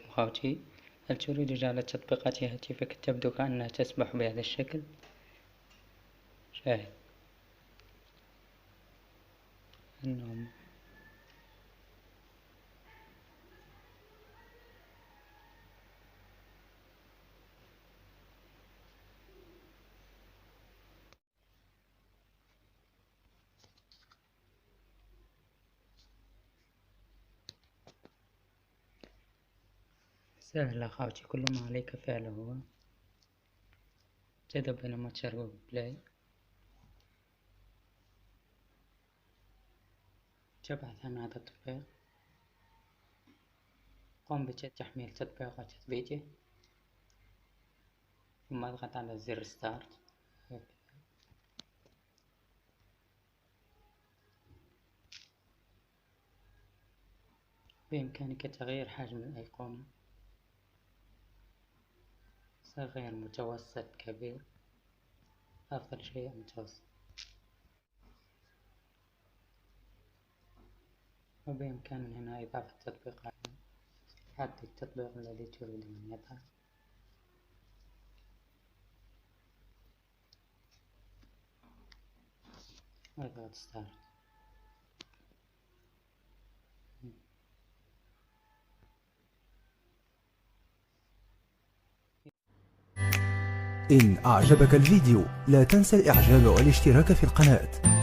عليكم خوتي. هل تريد جعل تطبيقات هاتفك تبدو كأنها تسبح بهذا الشكل؟ شاهد أنهم سهل خوتي، كل ما عليك فعله هو تذهب إلى متجر بلاي، تبحث عن هذا التطبيق، قم بتحميل تطبيق وتثبيته، ثم اضغط على زر ستارت. بإمكانك تغيير حجم الأيقونة، صغير متوسط كبير، أفضل شيء متوسط. وبإمكان من هنا إضافة تطبيقات، حدد التطبيق الذي تريد أن يظهر، واضغط ستارت. إن أعجبك الفيديو لا تنسى الإعجاب والاشتراك في القناة.